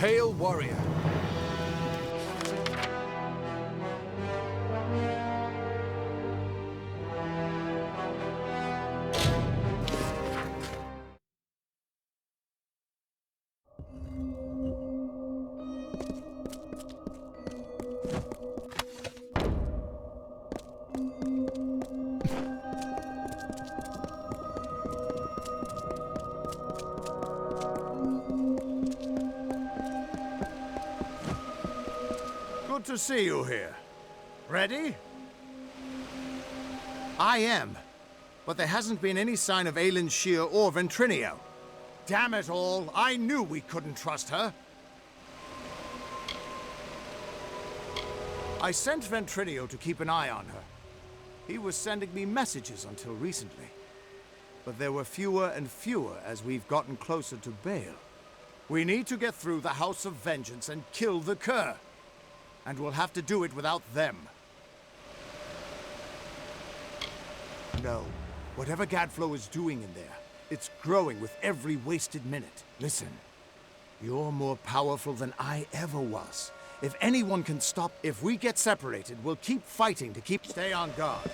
Hail, warrior. Good to see you here. Ready? I am. But there hasn't been any sign of Aelin Shear or Ventrinio. Damn it all, I knew we couldn't trust her. I sent Ventrinio to keep an eye on her. He was sending me messages until recently. But there were fewer and fewer as we've gotten closer to Baal. We need to get through the House of Vengeance and kill the Cur. And we'll have to do it without them. No. Whatever Gadflow is doing in there, it's growing with every wasted minute. Listen. You're more powerful than I ever was. If anyone can stop, if we get separated, we'll keep fighting to keep... Stay on guard.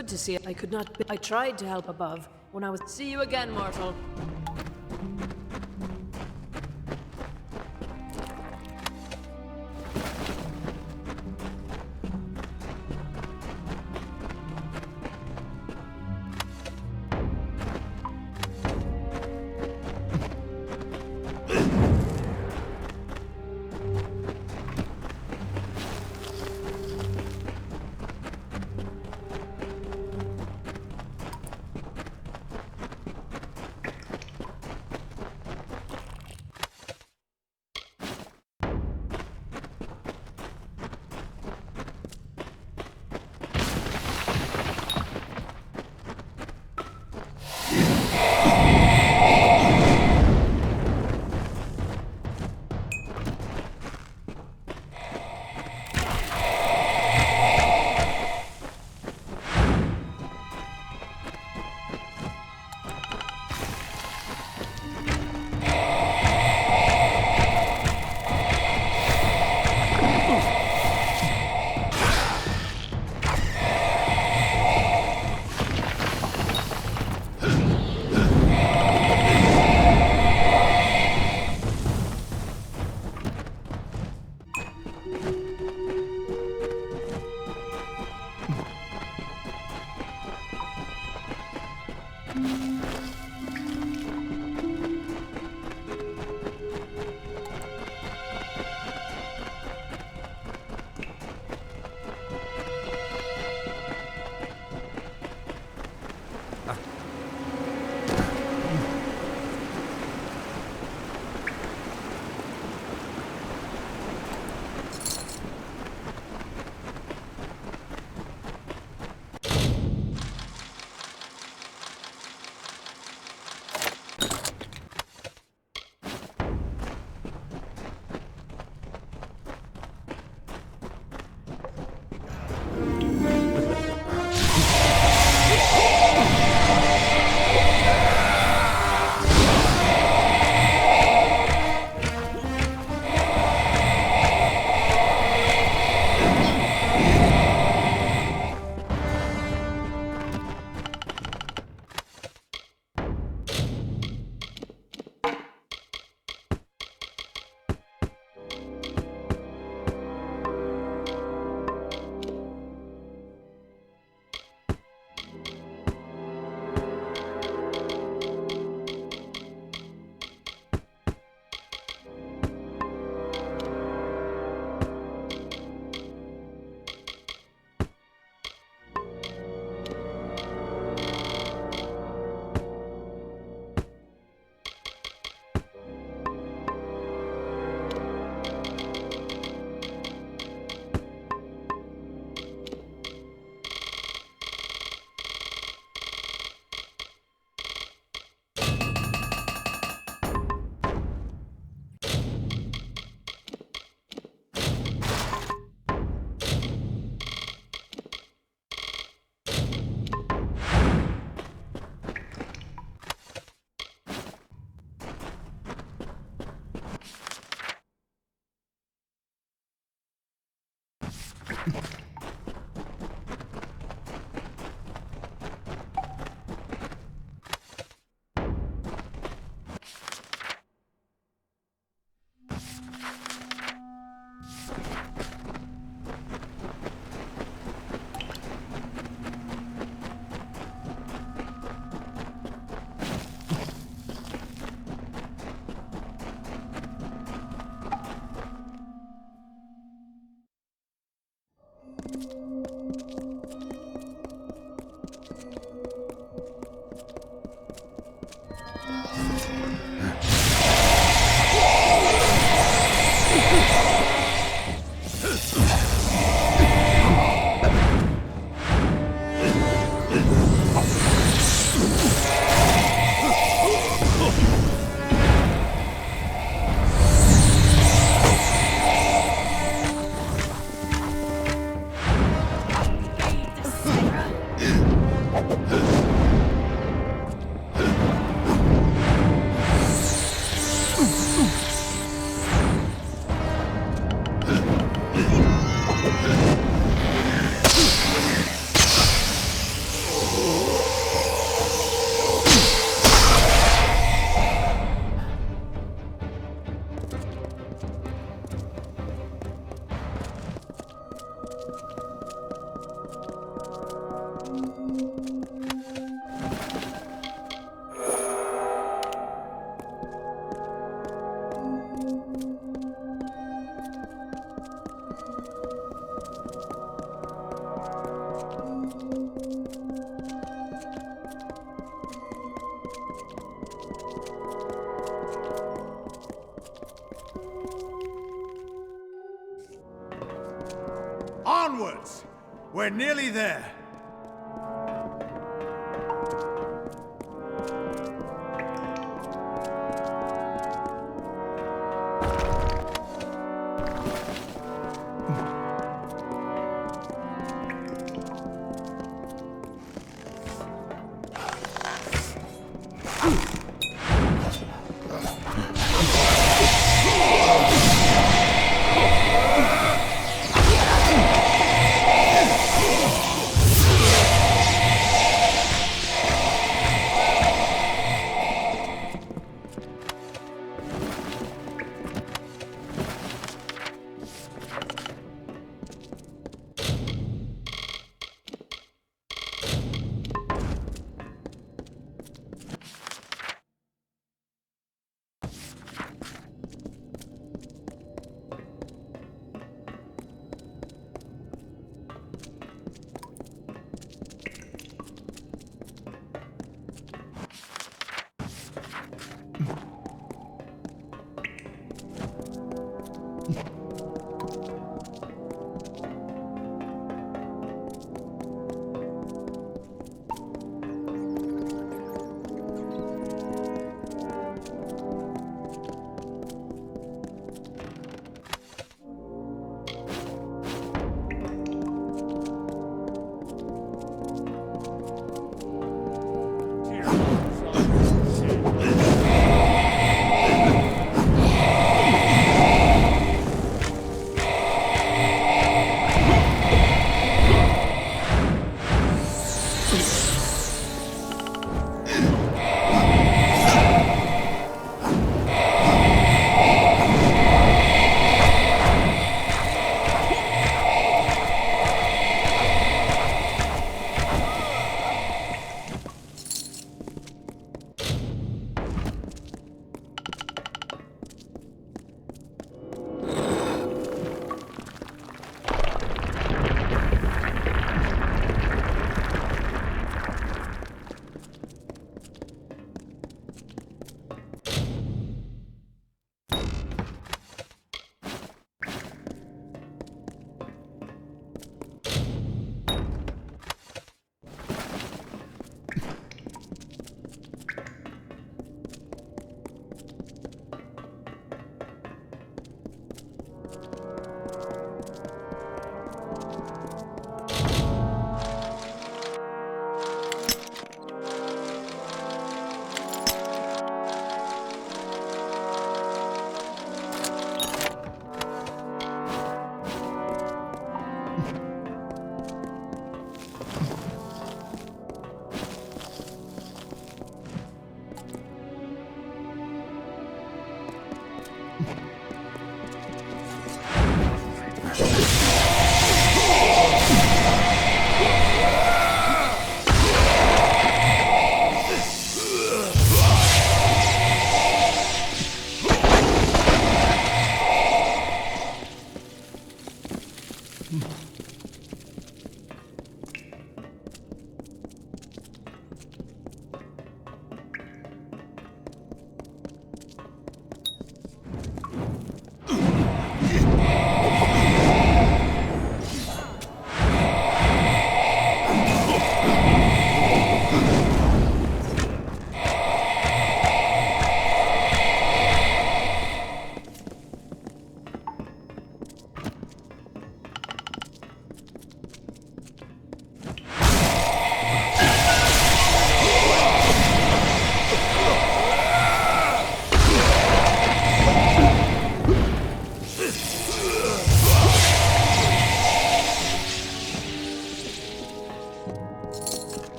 Good to see it. I could not. I tried to help above when I was. See you again, mortal. Onwards! We're nearly there.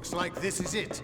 Looks like this is it.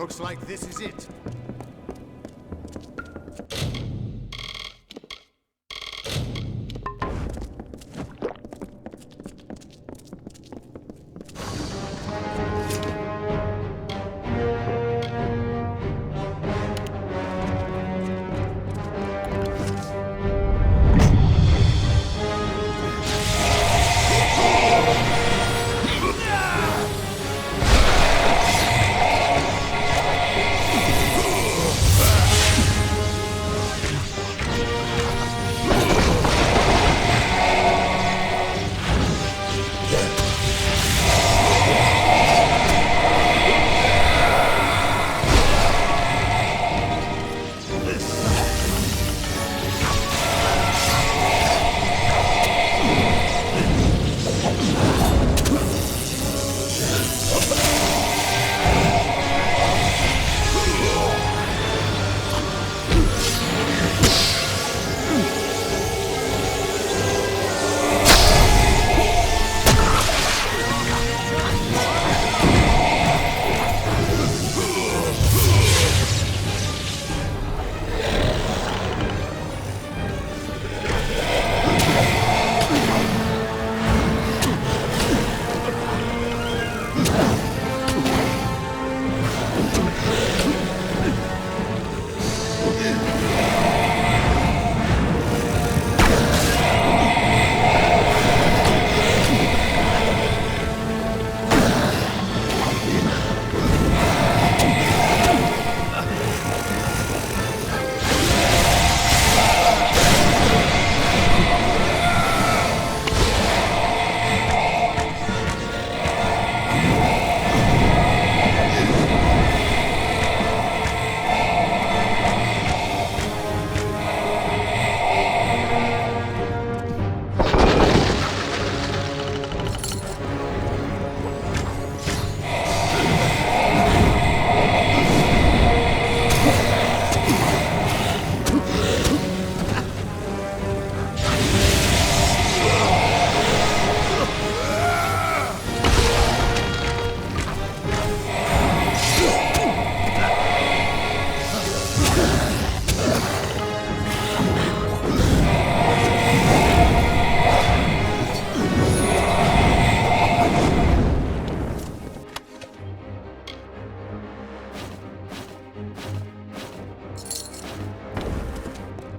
Looks like this is it.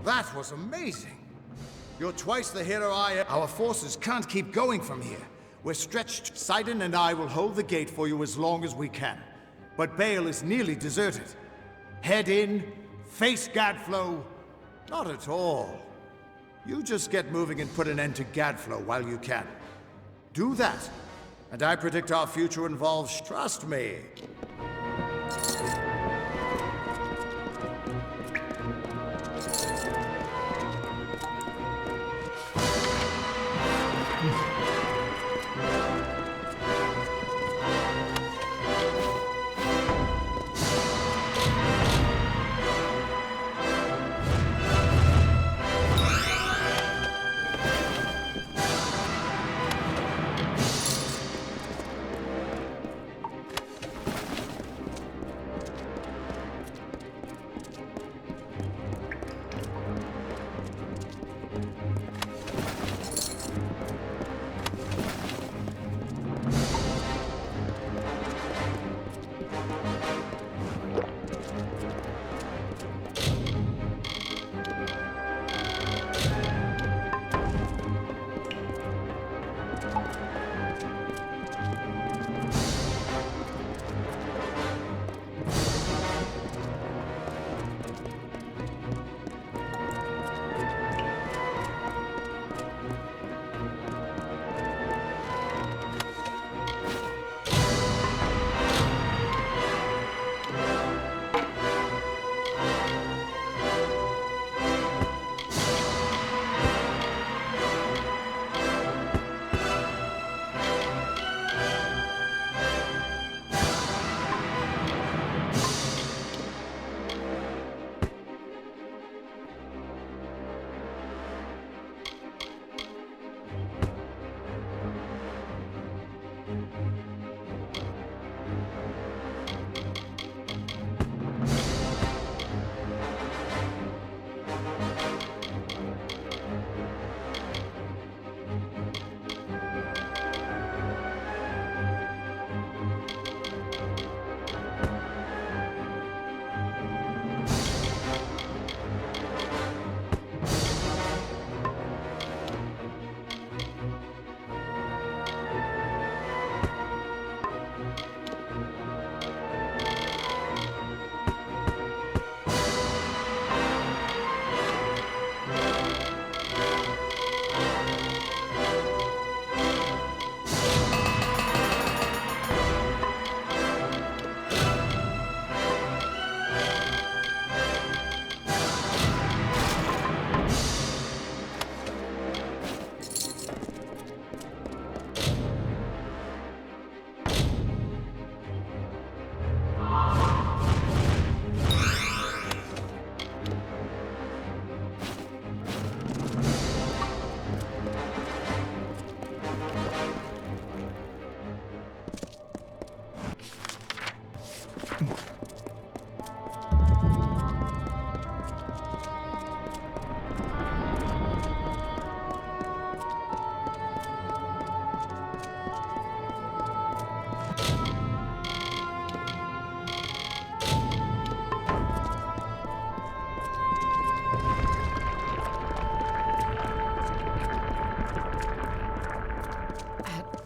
That was amazing. You're twice the hero I am. Our forces can't keep going from here. We're stretched. Sidon and I will hold the gate for you as long as we can. But Bale is nearly deserted. Head in, face Gadflow. Not at all. You just get moving and put an end to Gadflow while you can. Do that, and I predict our future involves, trust me.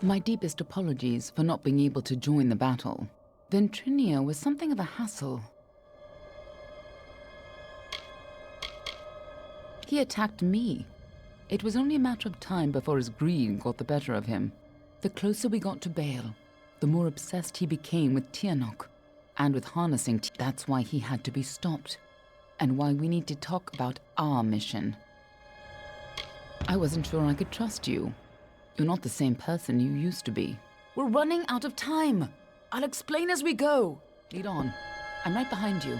My deepest apologies for not being able to join the battle. Ventrinia was something of a hassle. He attacked me. It was only a matter of time before his greed got the better of him. The closer we got to Bale, the more obsessed he became with Tirnok. And with harnessing, that's why he had to be stopped. And why we need to talk about our mission. I wasn't sure I could trust you. You're not the same person you used to be. We're running out of time. I'll explain as we go. Lead on. I'm right behind you.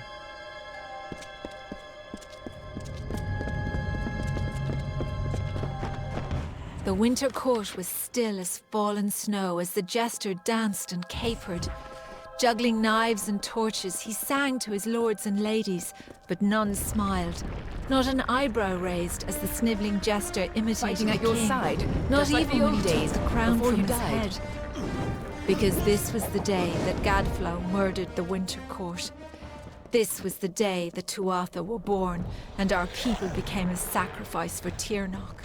The winter court was still as fallen snow as the jester danced and capered. Juggling knives and torches, he sang to his lords and ladies, but none smiled. Not an eyebrow raised as the snivelling jester imitated Fighting the at your king. side, Not just like even the when old he took days the crown before from you his died. head. Because this was the day that Gadflow murdered the winter court. This was the day the Tuatha were born, and our people became a sacrifice for Tyrnok.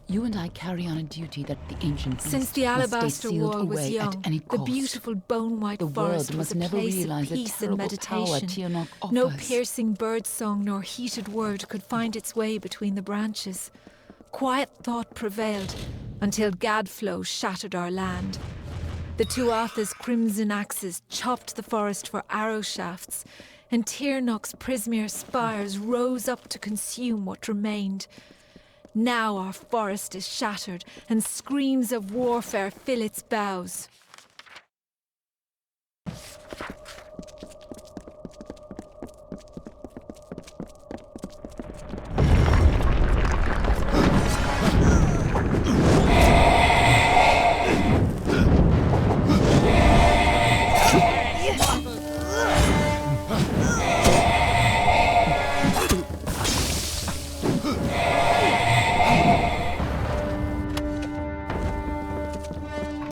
You and I carry on a duty that the ancient beast Since the must stay Alabaster sealed War was away young, at any the cost. beautiful bone-white The forest world was must a never place realize of the peace and terrible power meditation. Tyrnok offers. No piercing birdsong nor heated word could find its way between the branches. Quiet thought prevailed until Gadflow shattered our land. The Tuatha's crimson axes chopped the forest for arrow shafts, and Tyrnok's Prismere spires rose up to consume what remained. Now our forest is shattered, and screams of warfare fill its boughs.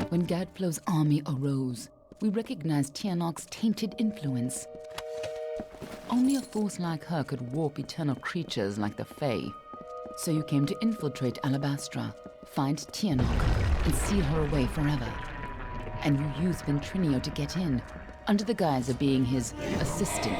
When Gadflow's army arose, we recognized Tyrnok's tainted influence. Only a force like her could warp eternal creatures like the Fae. So you came to infiltrate Alabastra, find Tyrnok, and seal her away forever. And you used Ventrinio to get in, under the guise of being his assistant.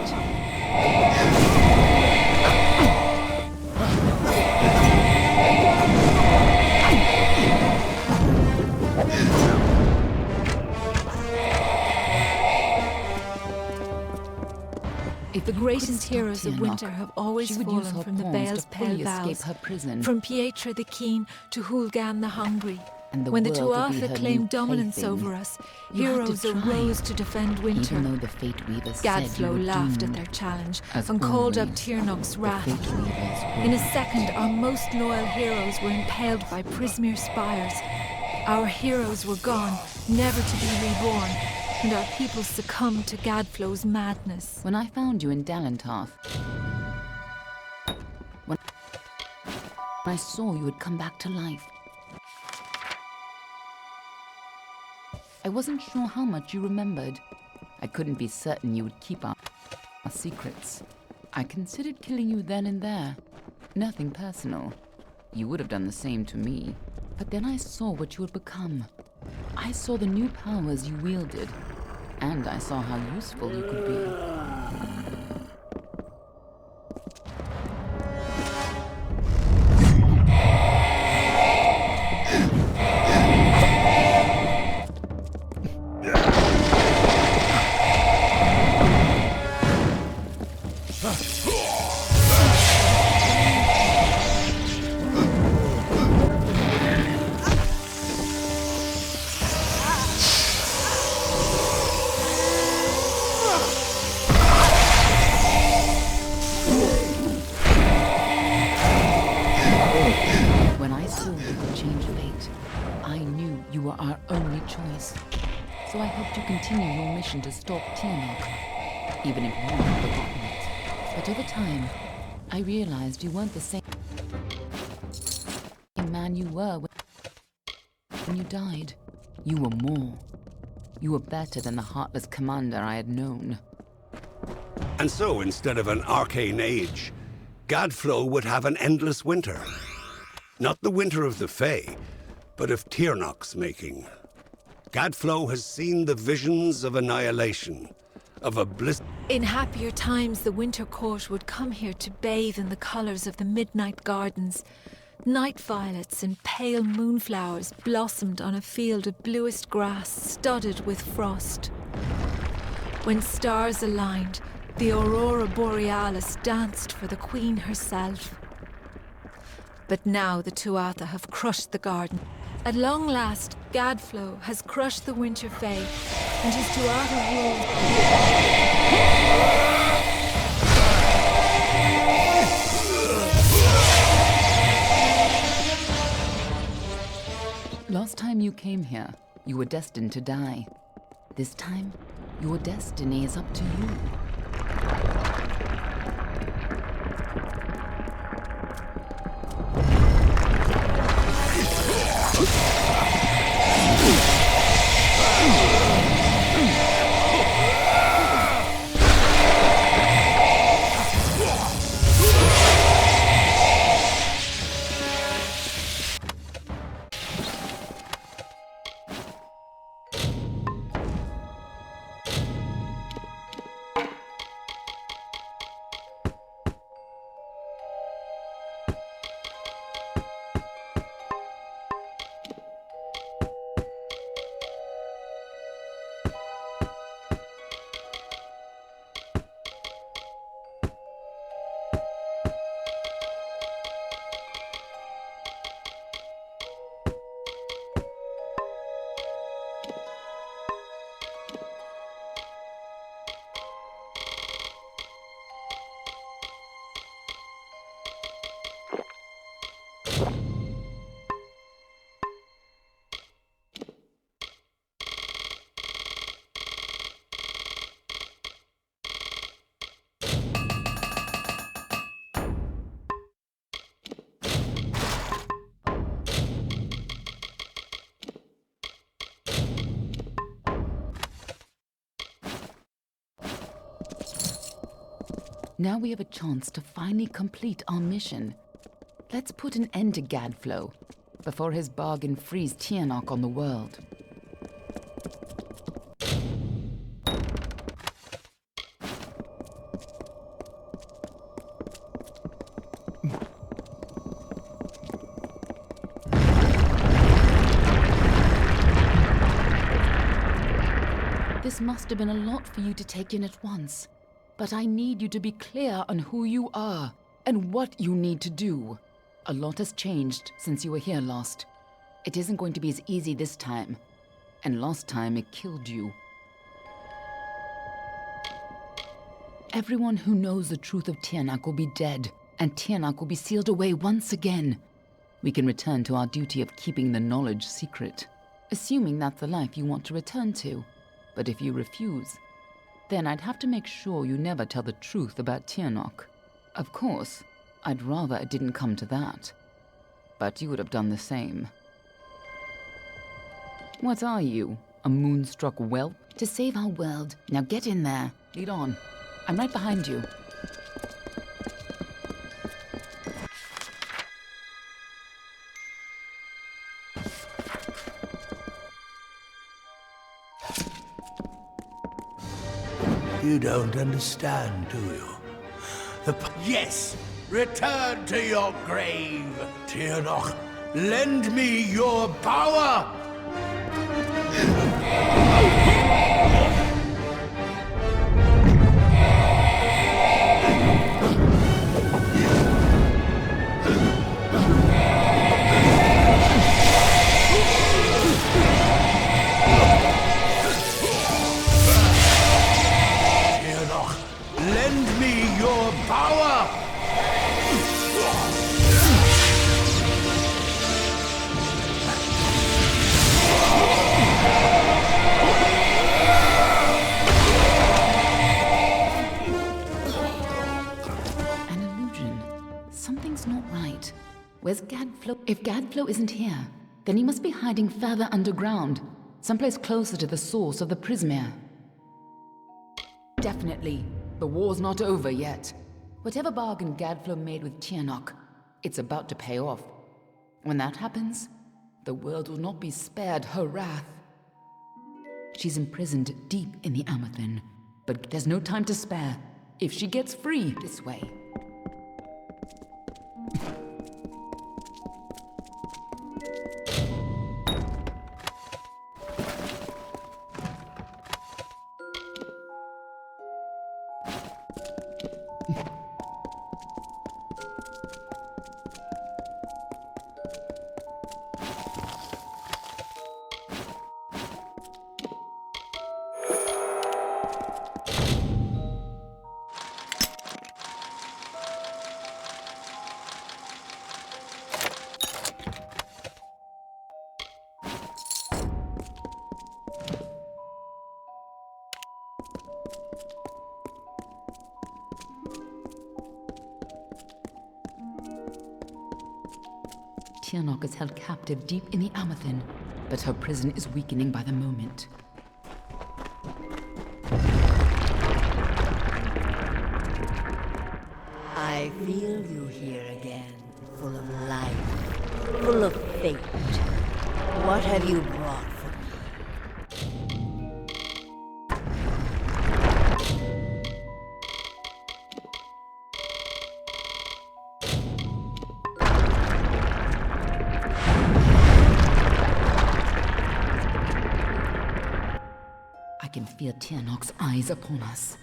If The you greatest couldn't stop heroes of Tyrnok, winter have always she would use fallen her from the pawns Bale's to fully pale escape vows. her prison. From Pietra the Keen to Hulgan the Hungry. And the When the world would be Tuatha her claimed new dominance plaything. over us, You had to heroes try, arose to defend winter. Even though the Fate Weavers said you Gadflow were laughed at doomed. their challenge As and called up always, Tyrnok's the wrath. Fate Weavers In a were. second, our most loyal heroes were impaled by Prismere spires. Our heroes were gone, never to be reborn, and our people succumbed to Gadflow's madness. When I found you in Dalentarth, when I saw you had come back to life, I wasn't sure how much you remembered. I couldn't be certain you would keep our secrets. I considered killing you then and there. Nothing personal. You would have done the same to me. But then I saw what you had become. I saw the new powers you wielded. And I saw how useful you could be. When I saw you could change fate, I knew you were our only choice. So I helped you continue your mission to stop Tirnok, even if you had forgotten it. But over time, I realized you weren't the same man you were when you died. You were more. You were better than the heartless commander I had known. And so, instead of an arcane age, Gadflow would have an endless winter. Not the winter of the Fae, but of Tyrnok's making. Gadflow has seen the visions of annihilation, of a bliss. In happier times, the Winter Court would come here to bathe in the colours of the midnight gardens. Night violets and pale moonflowers blossomed on a field of bluest grass studded with frost. When stars aligned, the Aurora Borealis danced for the Queen herself. But now the Tuatha have crushed the garden. At long last, Gadflow has crushed the Winter Fae, and his Tuatha rule. Last time you came here, you were destined to die. This time, your destiny is up to you. Now we have a chance to finally complete our mission. Let's put an end to Gadflow before his bargain frees Tyrnok on the world. This must have been a lot for you to take in at once. But I need you to be clear on who you are and what you need to do. A lot has changed since you were here last. It isn't going to be as easy this time. And last time it killed you. Everyone who knows the truth of Tyrnok will be dead, and Tyrnok will be sealed away once again. We can return to our duty of keeping the knowledge secret, assuming that's the life you want to return to. But if you refuse, then I'd have to make sure you never tell the truth about Tyrnok. Of course, I'd rather it didn't come to that. But you would have done the same. What are you? A moonstruck whelp? To save our world. Now get in there. Lead on. I'm right behind you. You don't understand, do you? Yes! Return to your grave! Tyrnok, lend me your power! Lend me your power! Where's Gadflow? If Gadflow isn't here, then he must be hiding further underground, someplace closer to the source of the Prismere. Definitely, the war's not over yet. Whatever bargain Gadflow made with Tirnok, it's about to pay off. When that happens, the world will not be spared her wrath. She's imprisoned deep in the Amethyst, but there's no time to spare. If she gets free this way. Tirnok is held captive deep in the Amethyst, but her prison is weakening by the moment. I feel you here again, full of life, full of fate. What have you brought for me? I can feel Tyrnok's eyes upon us.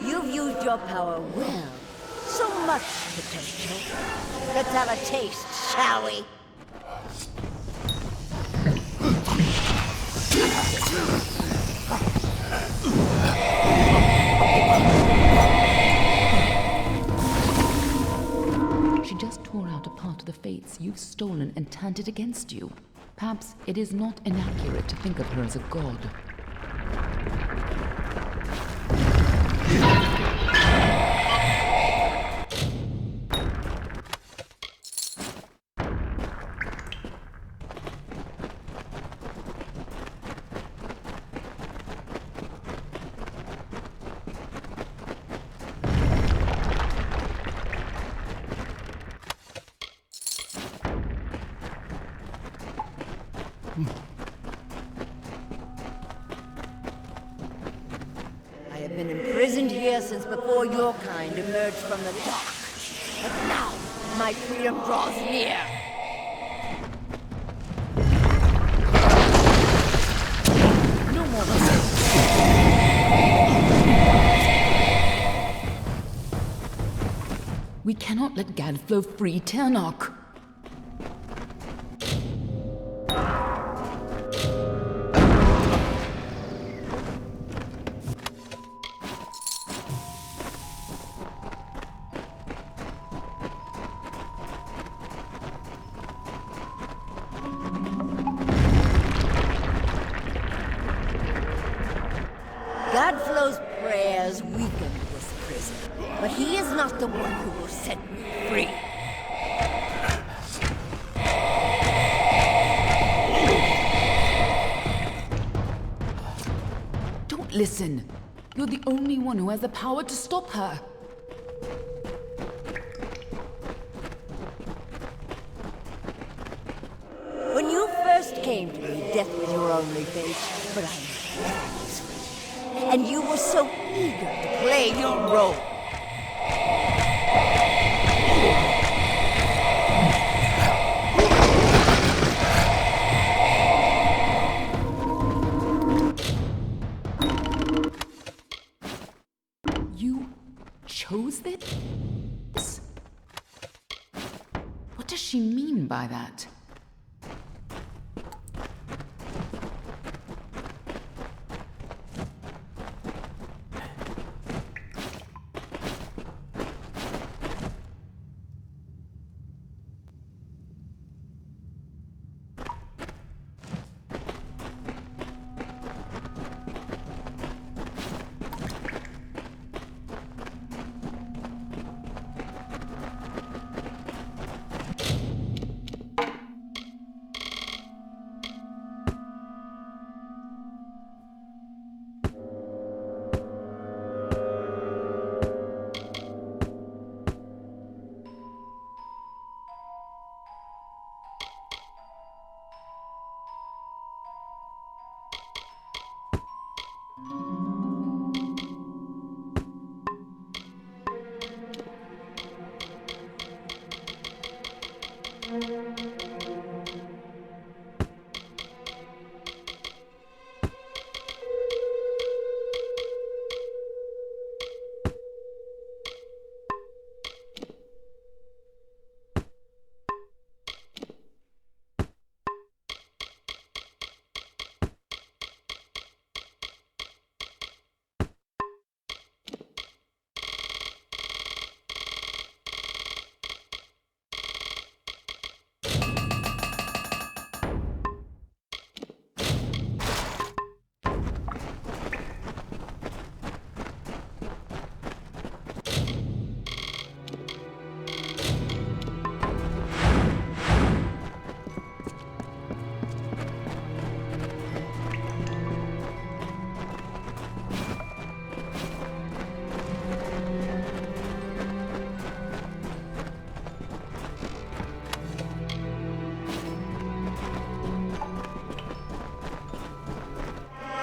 You've used your power well. So much potential. Let's have a taste, shall we? She just tore out a part of the fates you've stolen and turned it against you. Perhaps it is not inaccurate to think of her as a god. I have been imprisoned here since before your kind emerged from the dark. But now, my freedom draws near. No more We cannot let Gadflow free Tyrnok. Godflow's prayers weakened this prison, but he is not the one who will set me free. Don't listen. You're the only one who has the power to stop her. When you first came to me, death was your only fate, but I knew. And you were so eager to play your role. You chose this? What does she mean by that?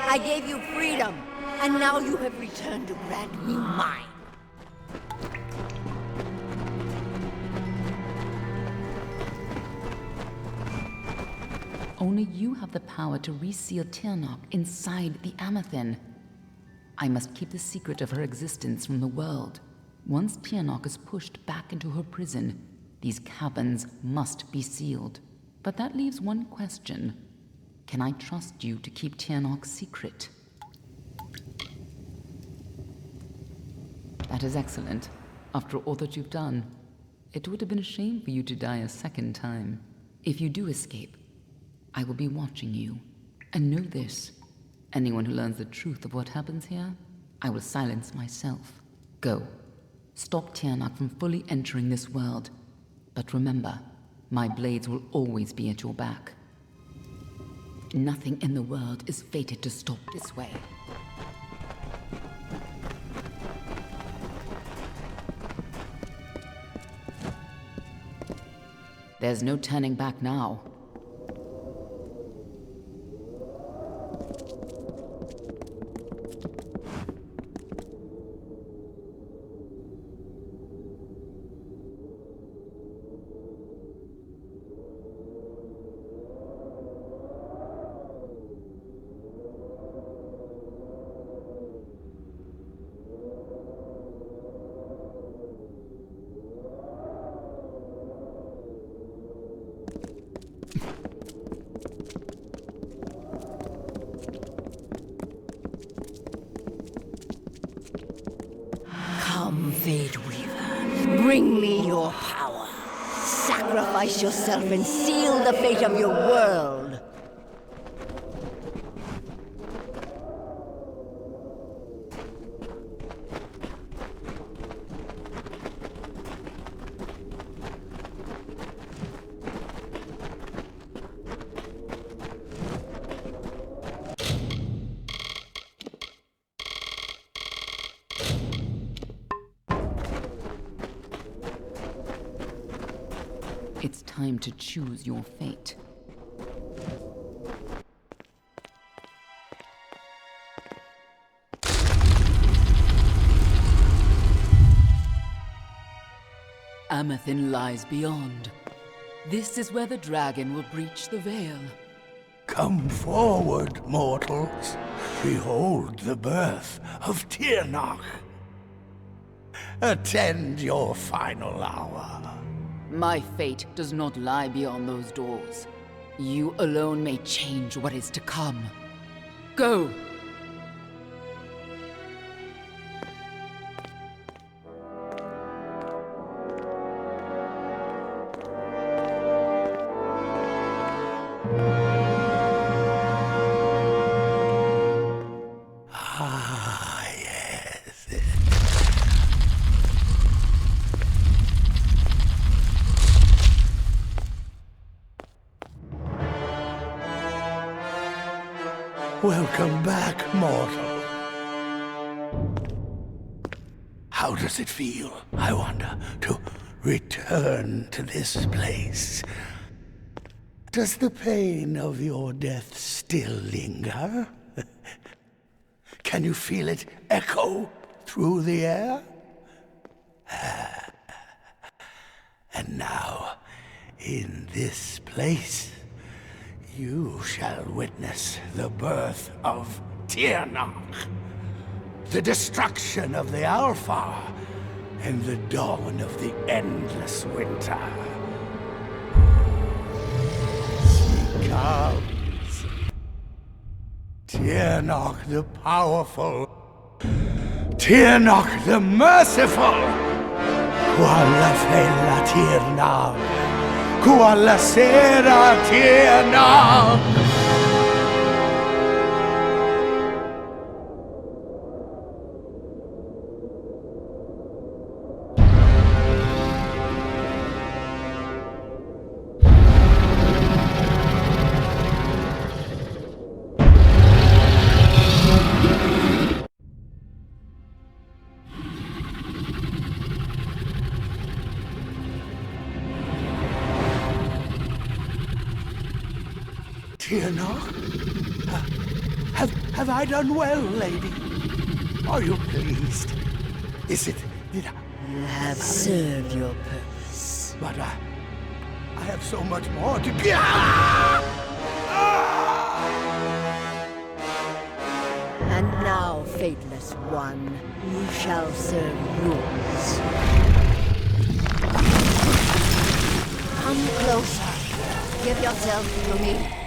I gave you freedom, and now you have returned to grant me mine. Only you have the power to reseal Tyrnok inside the Amethyst. I must keep the secret of her existence from the world. Once Tyrnok is pushed back into her prison, these caverns must be sealed. But that leaves one question. Can I trust you to keep Tyrnok's secret? That is excellent. After all that you've done, it would have been a shame for you to die a second time. If you do escape, I will be watching you. And know this, anyone who learns the truth of what happens here, I will silence myself. Go. Stop Tyrnok from fully entering this world. But remember, my blades will always be at your back. Nothing in the world is fated to stop this way. There's no turning back now. Come, Fate Weaver, bring me your power. Sacrifice yourself and seal the fate of your world. It's time to choose your fate. Amethyst lies beyond. This is where the dragon will breach the veil. Come forward, mortals. Behold the birth of Tyrnok. Attend your final hour. My fate does not lie beyond those doors. You alone may change what is to come. Go! Ah, yes. Welcome back, mortal. How does it feel, I wonder, to return to this place? Does the pain of your death still linger? Can you feel it echo through the air? And now, In this place, you shall witness the birth of Tirnok, the destruction of the Alpha, and the dawn of the endless winter. She comes. Tirnok the powerful. Tirnok the merciful. Qualla fella Tirnok. Qualla sera Tirnok. Tirnok? Have I done well, lady? Are you pleased? Is it... did I... You have served your purpose. But I have so much more to give. And now, faithless one, you shall serve yours. Come closer. Give yourself to me.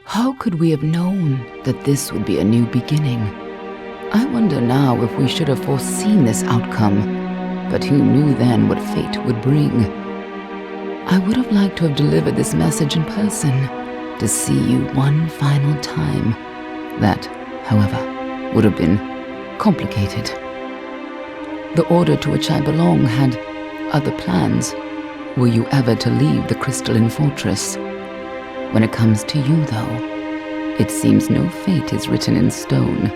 How could we have known that this would be a new beginning? I wonder now if we should have foreseen this outcome, but who knew then what fate would bring? I would have liked to have delivered this message in person, to see you one final time. That, however, would have been complicated. The order to which I belong had other plans. Were you ever to leave the crystalline fortress? When it comes to you, though, it seems no fate is written in stone.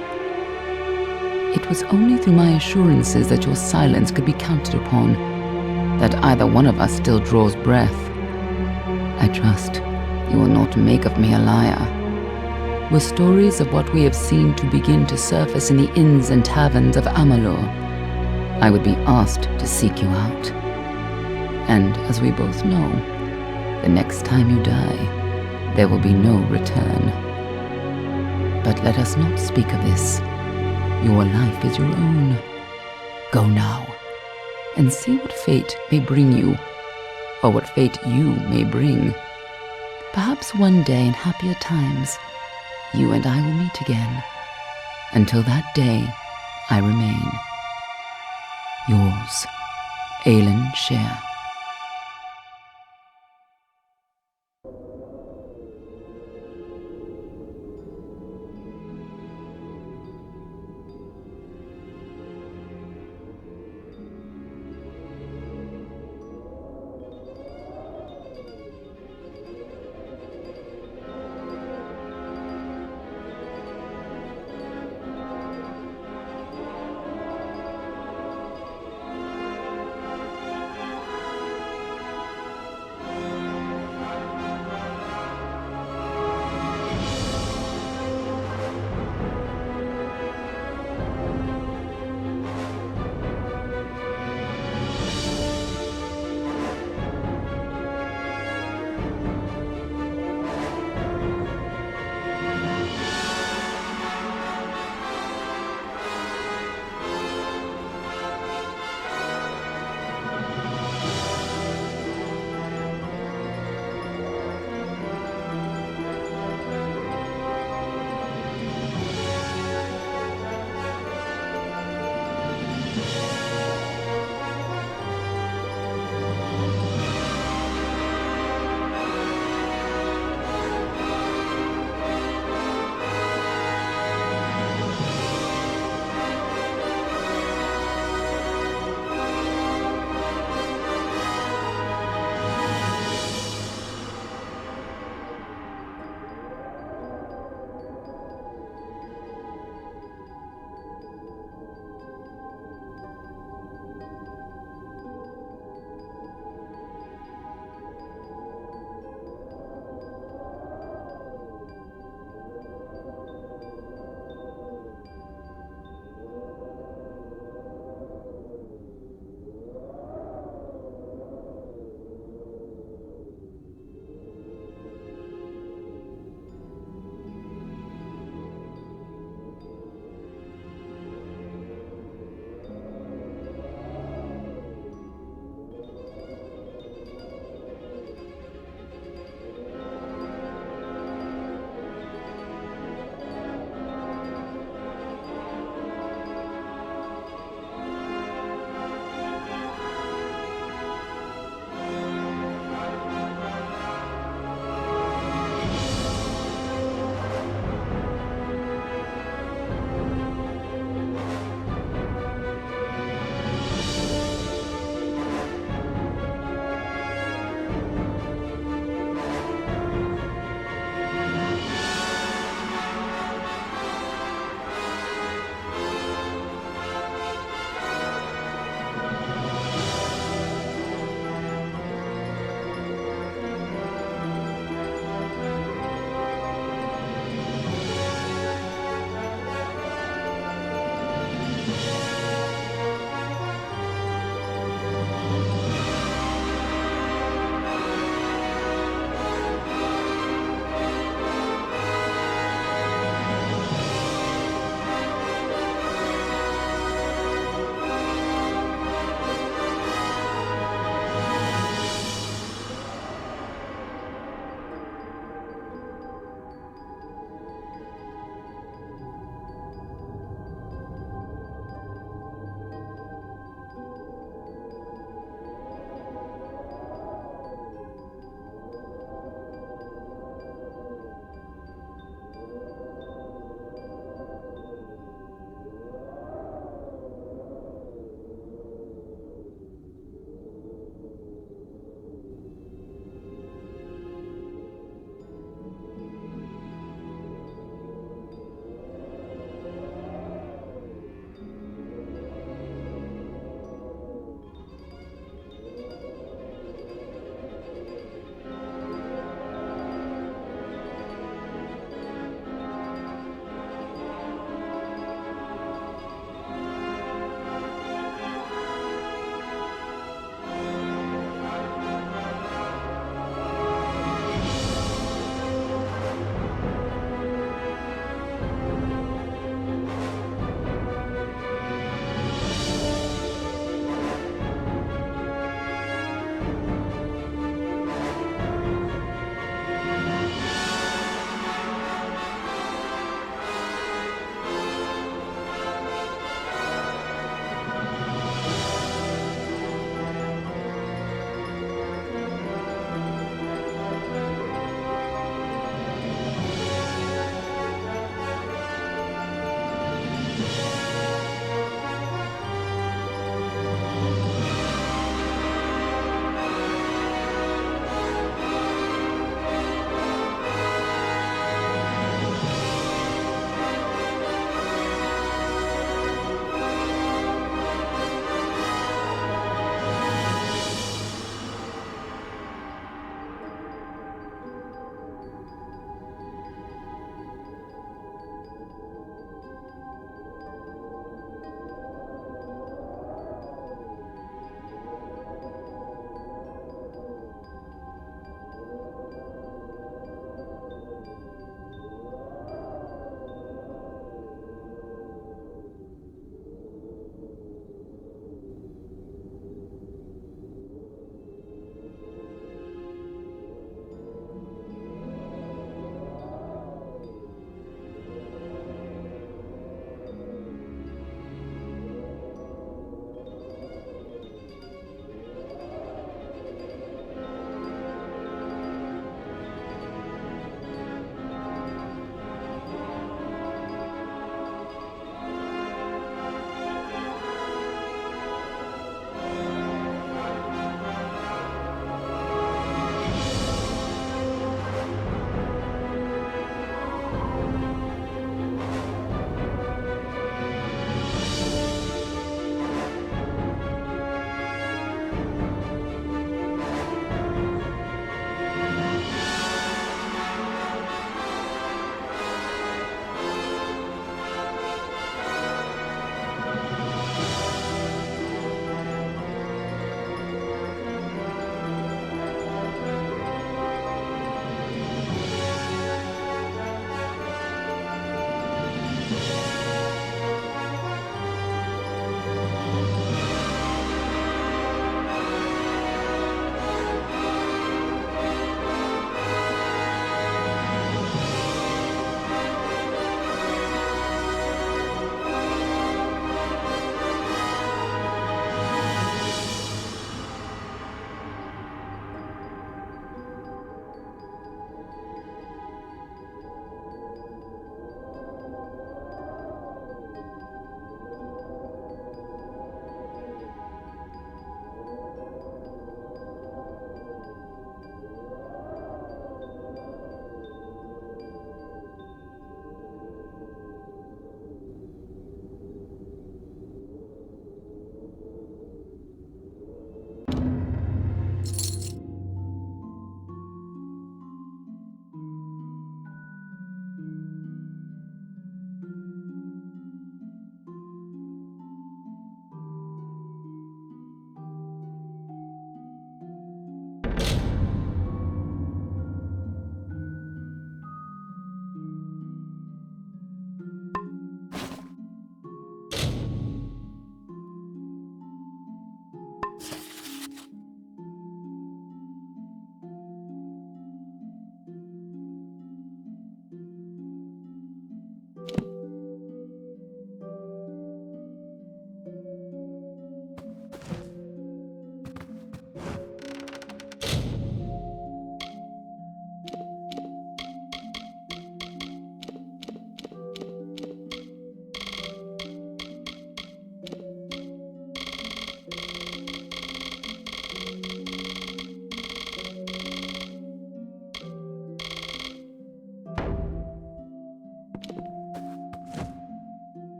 It was only through my assurances that your silence could be counted upon that either one of us still draws breath. I trust you will not make of me a liar. Were stories of what we have seen to begin to surface in the inns and taverns of Amalur, I would be asked to seek you out. And as we both know, the next time you die, there will be no return. But let us not speak of this. Your life is your own. Go now, and see what fate may bring you, or what fate you may bring. Perhaps one day in happier times, you and I will meet again. Until that day, I remain yours, Aelin Share.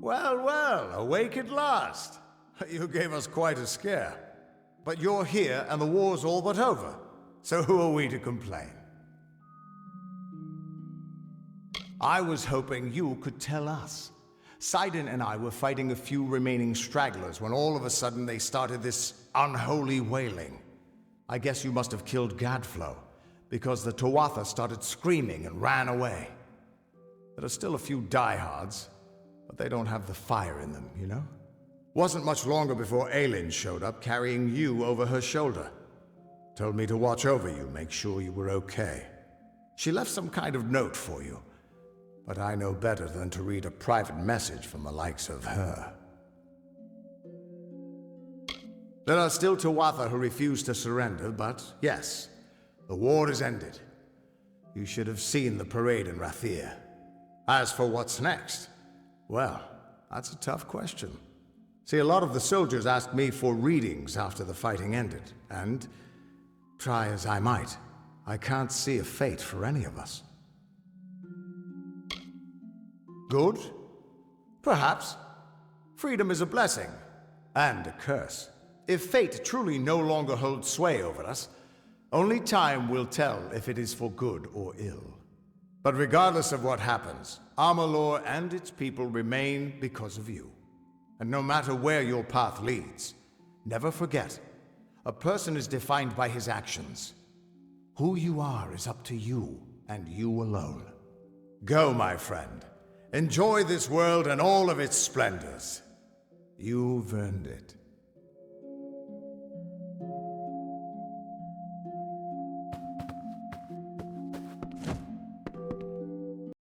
Well, well, awake at last. You gave us quite a scare. But you're here and the war's all but over. So who are we to complain? I was hoping you could tell us. Sidon and I were fighting a few remaining stragglers when all of a sudden they started this unholy wailing. I guess you must have killed Gadflow, because the Tuatha started screaming and ran away. There are still a few diehards, but they don't have the fire in them, you know? Wasn't much longer before Aelin showed up carrying you over her shoulder. Told me to watch over you, make sure you were okay. She left some kind of note for you, but I know better than to read a private message from the likes of her. There are still Tuatha who refuse to surrender, but yes, the war is ended. You should have seen the parade in Rathir. As for what's next, well, that's a tough question. See, a lot of the soldiers asked me for readings after the fighting ended, and try as I might, I can't see a fate for any of us. Good? Perhaps. Freedom is a blessing, and a curse. If fate truly no longer holds sway over us, only time will tell if it is for good or ill. But regardless of what happens, Amalur and its people remain because of you. And no matter where your path leads, never forget, a person is defined by his actions. Who you are is up to you, and you alone. Go, my friend. Enjoy this world and all of its splendors. You've earned it.